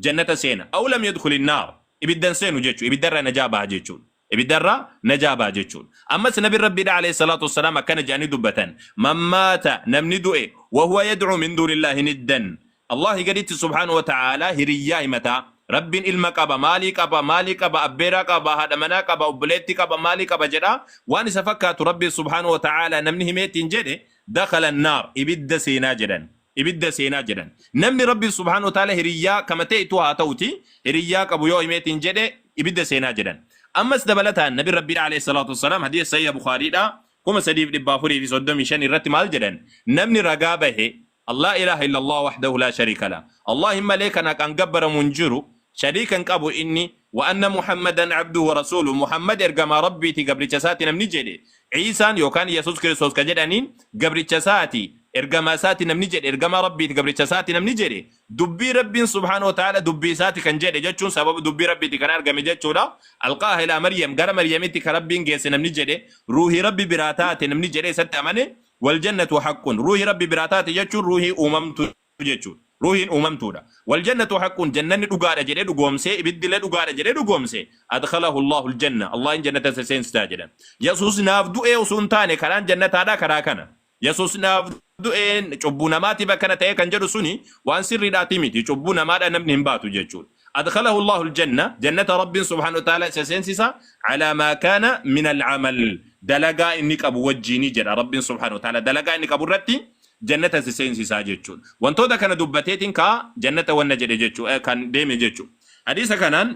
جنة سينا أو لم يدخل النار إبدان سينو جيتشو إبدان نجابها جيتشون إبدان نجابها جيتشون أما سنبي ربي عليه الصلاة والسلام كان جاني دبة من مات نمندو إيه وهو يدعو من دون الله ندا الله قديت سبحانه وتعالى هرياه متى رب علمك أبا مالك أبا أبيرك أبا هدمناك أبا أبليتك أبا مالك أبا جدا وأن سفكت ربي سبحانه وتعالى نمنه ميتين جده دخل النار إبدا سينا جدا نمني ربي سبحانه وتعالى هريا كما تأتوها توتي هريا أبو يوم ميتين جده إبدا سينا جدا أما استبلتها النبي ربي عليه الصلاة والسلام حديث سيئة بخاري دا كما سديف دبافوري في صدام شان الرتم الجدا نمني رقابه الله إله إلا الله وحده لا شريك له اللهم ليكنا كان جبر منجرو شريكا كابو إني وأن محمدا عبده ورسوله محمد إرجما ربي تقبل جساتي نمني جدي عيسى يوكان يسوع كريستوس كجدانين قبل جساتي إرجما ساتي نمني جدي إرجما ربي تقبل جساتي نمني جدي دبي ربي سبحانه وتعالى دبي ساتي كان جدي جتشون سبب دبي ربي تكان أرجما جتشولا ألقاه إلى مريم قال مريم تكربي جيس نمني جدي روحي ربي براتات نمني جدي ست أمانه والجنة حق روحي ربي براتات جتشون روحي أممت جتشون روحين أممتودا والجنة حق جنة دغادا جدي دغومسي بدل دغادا جدي دغومسي أدخله الله الجنة الله إن جنة سين استاجدا يسوس نافدو إيه وسنتاني كلام جنة هذا كراكنا يسوس نافدو إيه شبونا ماتي بكنا تيه كنجرو سني وان سر داتيمتي شبونا ما أنا نباتو جتشون أدخله الله الجنة جنة رب سبحانه وتعالى سينسيسا على ما كان من العمل دلقا إنك أبو وجيني جدا رب سبحانه وتعالى دلقا إنك أبو رتي جنة سينسيسا جتشون وانتو دا كان دبتيتين كا جنة والنجد جتشو كان ديمي جتشو حديث كانان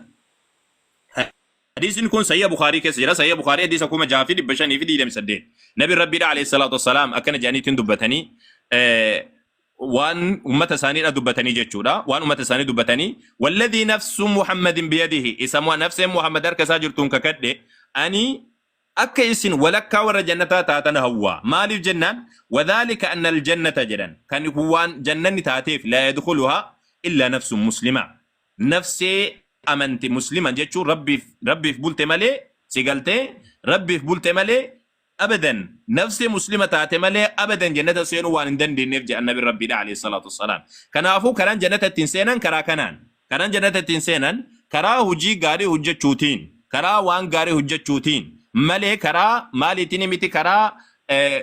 حديث يكون سيئة بخاري كسيرا سيئة بخاري حديث كوما جافي بشاني في ديدم سدين نبي ربي عليه الصلاة والسلام أكن جانيتين دبتني وان أمة ساني دبتني جتشو دا وان أمة ساني دبتني والذي نفس محمد بيده اسمه نفس محمد كساجر تنككد أني أكيسن ولك ور جنة تاتنا هوا مالي الجنة وذلك أن الجنة جدا كان هو جنة تاتيف لا يدخلها إلا نفس مسلمة نفسي أمنت مسلما جتشو ربي في بولت مالي سيقلتي ربي في بولت مالي أبدا نفسي مسلمة تاتي مالي أبدا جنة سينو واندن دي نفجأ النبي ربي عليه الصلاة والسلام كان أفو كران جنة التنسينا كران جنة التنسينا كرا هجي غاري هجتشوتين كرا وان غاري هجتشوتين مالي كرا مالي تيني ميتي كرا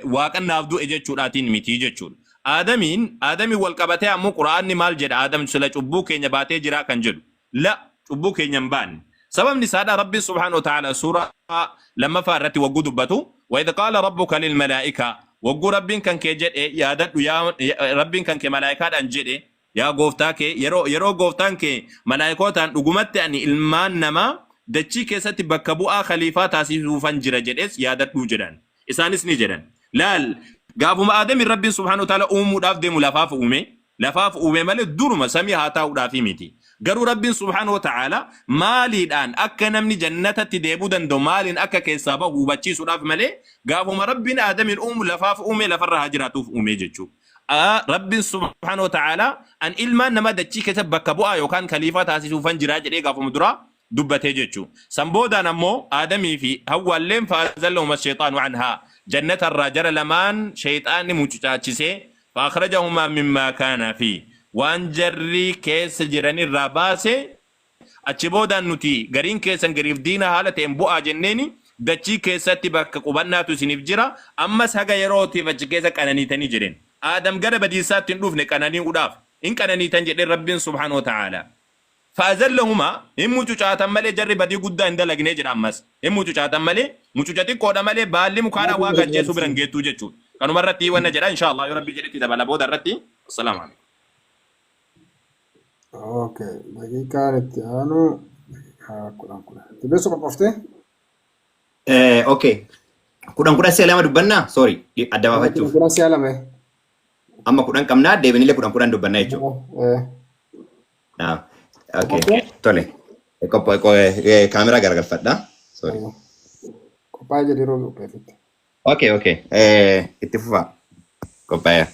واقن نافدو اجتشوراتين ميتي جتشور آدمي والقبتي أمو قرآن مال جد آدم سلا چبو كينيا باتي جرا كنجل لا چبو كينيا بان سبب نسادة ربي سبحانه وتعالى سورة لما فارت وقود باتو وإذا قال ربك للملائكة وقو ربين كان كيجد يا ربين كان كملائكة أنجد يا غوفتاك يرو غوفتان كي ملائكوتان رقمت يعني ilmaan namaa dachii keessatti bakka bu'aa khaliifaa taasisuufan jira jedhes yaadadhu jedhan isaanis ni jedhan laal gaafuma aadami rabbiin subhaanahu wa ta'ala uumuudhaaf deemu lafaaf uume malee duruma samii haa taa'uudhaaf miti garuu rabbiin subhaanahu wa ta'ala maaliidhaan akka namni jannatatti deebuu danda'u maaliin akka keessaa bahu hubachiisuudhaaf malee gaafuma rabbiin aadamin uumu lafaaf uume lafarra haa jiraatuuf uume jechuudha. رب سبحانه وتعالى أن إلما نما دتشي كتب بكبوها يوكان خليفة تاسيسو فنجرا جدي قافو مدرا دبته جتشو سنبودا نمو آدمي في هو اللين فأزلهم الشيطان عنها جنة الرجل لمان شيطان مجتاچسه فأخرجهما مما كان فيه وان جري كيس جراني الراباسه أتشبودا نتي غرين كيسن غريف دينا حالة انبوء جنيني دچي كيساتي بك قبناتو سنف جرا أمس هغا يروتي فجي كيسا كاناني تاني جرين آدم غرب ديسات تنروفني كاناني وداف إن كاناني تنجد رب سبحانه وتعالى فأزلهما إن مجوشاتا مالي جري بدي قد عند لغني جرا أمس إن مجوشاتا مالي مجوشاتي قودا مالي بالي مكانا واقع جيسو برنجيتو جيتو كانوا مرتي وانا جرا إن شاء الله يا ربي جريتي دبالا بودا رتي السلام عليكم اوكي دقيقة نتيانو كلام تبسو قبفتي اوكي kudhan siya dubbanna sorry adda baafachuuf kudhan siya lama amma kudhan qabnaa deebinillee kudhan dubbanna jechuudha. Okay tole kaameraa garagalfadha sorry. Qophaa'ee jedhee yeroo qopheeffate. Okay itti fufaa qophaa'ee.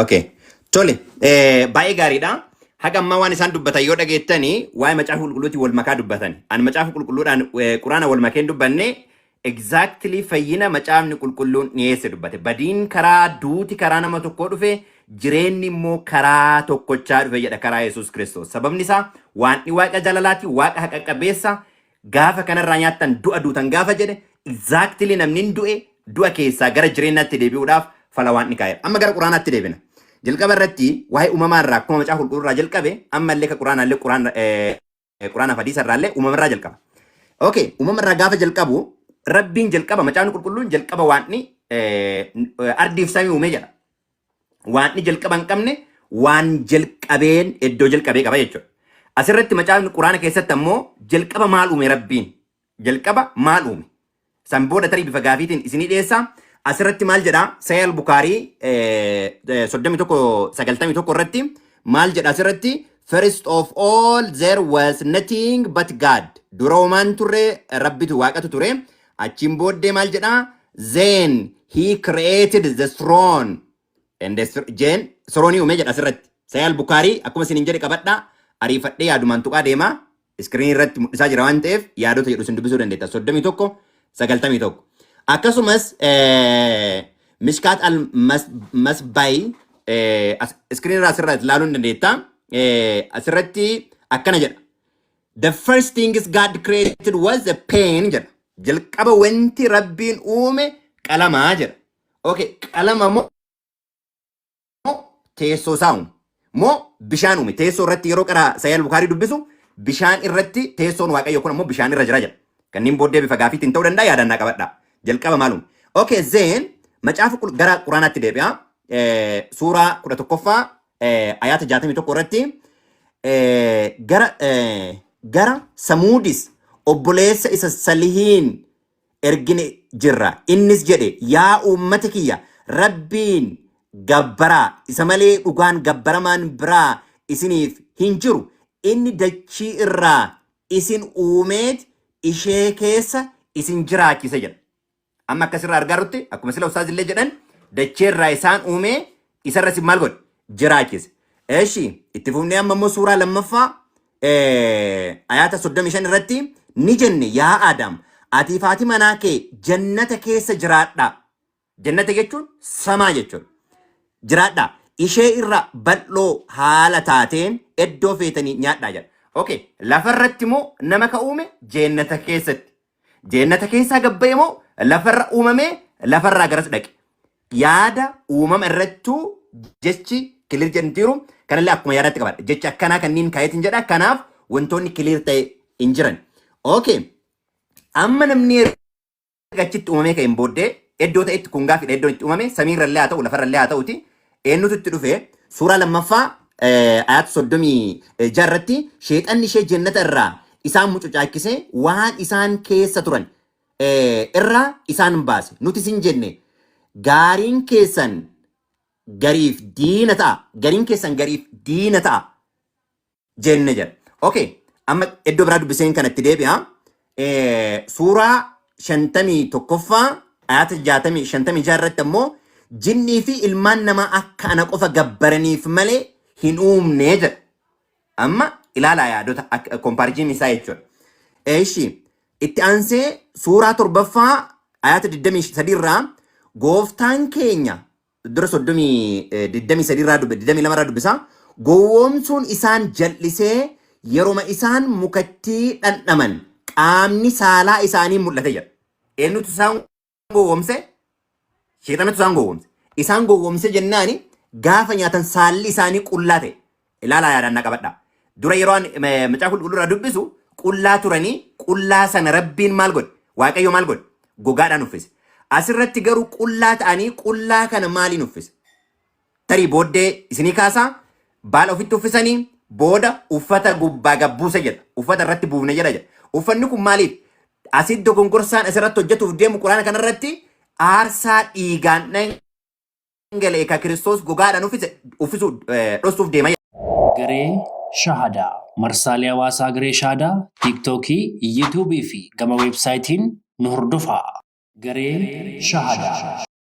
Okay tole baay'ee gaariidha. Haga amma waan isaan dubbatan yoo dhageettanii waa'ee macaafa qulqulluutiin wal makaa dubbatan. Ani macaafa qulqulluudhaan quraana wal makeen dubbanne exactly fayyina macaafni qulqulluun dhiyeesse dubbate. Badiin karaa duuti karaa nama tokkoo dhufe jireenyi immoo karaa tokkochaa dhufe jedha karaa Yesuus Kiristoos. Sababni isaa waan waaqa jaalalaati waaqa haqa qabeessa gaafa kanarraa nyaattan du'a duutan gaafa jedhe exactly namni du'e du'a keessaa gara jireenyaatti deebi'uudhaaf fala waan ni kaa'e. Amma gara quraanaatti deebina. Jalqaba irratti waa'ee uumamaa irraa akkuma macaafa qulqulluu irraa jalqabe ammallee ka quraanaaf hadiisa irraallee uumama irraa jalqaba. Okay, uumama irraa gaafa jalqabu rabbiin jalqaba macaafni qulqulluun jalqaba waanni ardiif samii uume jedha. Waanni jalqaba hin qabne waan jalqabeen iddoo jalqabee qaba jechuudha. Asirratti macaafni quraana keessatti ammoo jalqaba maal uume rabbiin? Jalqaba maal uume? San booda tarii bifa gaafiitiin isinii dhiyeessaa. Asirratti maal jedha Sahih Bukhaarii 31 irratti maal jedha asirratti first of all there was nothing but God. Dura uumaan turre rabbitu waaqatu ture. Achiin booddee maal jedha then he created the throne and the throne uume jedha asirratti. Sahih Bukhaarii akkuma isin jedhe qabadha ariifadhee yaadumaan tuqaa deema. Iskiriin irratti mul'isaa jira waan ta'eef yaadota jedhu isin dubbisuu dandeetta 31 91. Akkasumas Mishkaat al-Masbayi iskiriin irraa asirratti ilaaluu dandeetta. Asirratti akkana jedha. The first thing is God created was a pen jedha. Jalqaba wanti rabbiin uume qalamaa jedha. Okay, qalama moo teessoo isaa uume moo bishaan uume. Teessoo irratti yeroo qara Sahih Bukhaarii dubbisu bishaan irratti teessoon waaqayyo kun ammoo bishaan irra jira jedha. Kanneen booddee bifa gaafiitiin ta'uu danda'a yaadannaa qabadha. Jalqaba maalum. Okay, then macaafa gara quraanaatti deebi'a. Suuraa 11ffaa ayata 61 irratti gara Samuudis obboleessa isa Salihiin ergine jirra. Innis jedhe yaa uummata kiyya rabbiin gabbaraa isa malee dhugaan gabbaramaan biraa isiniif hin jiru. Inni dachii irraa isin uumeet ishee keessa isin jiraachise jedha. Amma akkasirraa argarutti akkuma sila ustaazillee jedhan dachee irraa isaan uume isarra isin maal godhe jiraachise. Eeshi itti fufnee amma immoo suuraa lammaffaa ayata 35 irratti ni jenne yaa Adam ati fi manaa kee jannata keessa jiraadha. Jannata jechuun samaa jechuudha. Jiraadha. Ishee irra bal'oo haala taateen iddoo feetanii nyaadhaa jedha. Okay, lafarratti immoo nama ka uume jannata keessatti. Jannata keessaa gabba'e immoo lafarra uumame lafarraa garas dhaqe. Yaada uumama irrattuu jechi kilir jedhamtiiru kanallee akkuma yaadatti qabadha. Jechi akkanaa kanniin kaayetiin jedha. Kanaaf wantoonni kilir ta'e hin jiran. Okay. Amma namni achitti uumamee ka'een booddee iddoo ta'etti kun gaafidha iddoo itti uumame samiirrallee haa ta'u lafarrallee haa ta'uti. Eenyutu itti dhufe suuraa lammaffaa ayat 36 irratti sheexanni ishee jannata irraa isaan mucucaachise waan isaan keessa turan irraa isaan baase. Nuti sin jenne gaariin keessan gariif diina ta'a. Gariin keessan gariif diina ta'a jenne jedha. Okay, amma iddoo biraa dubbiseen kanatti deebi'a. Suuraa 51ffaa ayata jaatami shantami jaarratti ammoo jinnii fi ilmaan namaa akka ana qofa gabbaraniif malee hin uumne jedha. Amma ilaala yaadota kompaarijin isaa jechuudha. Eeshi itti aansee suuraa torbaffaa ayata 23 irraa gooftaan keenya dura 23 irraa dubbe 22 irraa dubbisa gowwoomsuun isaan jal'isee yeroma isaan mukattii dhandhaman qaamni saalaa isaanii mul'ate jedha. Eenyutu isaan gowwoomse? Sheexanatu isaan gowwoomse. Isaan gowwoomse jennaani gaafa nyaatan saalli isaanii qullaa ta'e. Ilaalaa yaadannaa qabadha. Dura yeroo macaa qulqulluu irraa dubbisu qullaa turanii qullaa sana rabbiin maal godhe? Waaqayyo maal godhe? Gogaadhaan uffise. Asirratti garuu qullaa ta'anii qullaa kana maaliin uffise? Tarii booddee isinii kaasaa baala ofitti uffisanii booda uffata gubbaa gabbuuse jedha. Uffata irratti buufne jedha. Uffanni kun maaliif? Asitti dogongorsaan asirratti hojjetuuf deemu quraana kanarratti aarsaa dhiigaan dhangala'e ka Kiristoos gogaadhaan uffisuu dhoostuuf deema. Garee Shahadaa marsaalee hawaasaa Garee Shahadaa tiiktookii, yuutuubii fi gama weebsaayitiin nu hordofaa. Garee Shahadaa.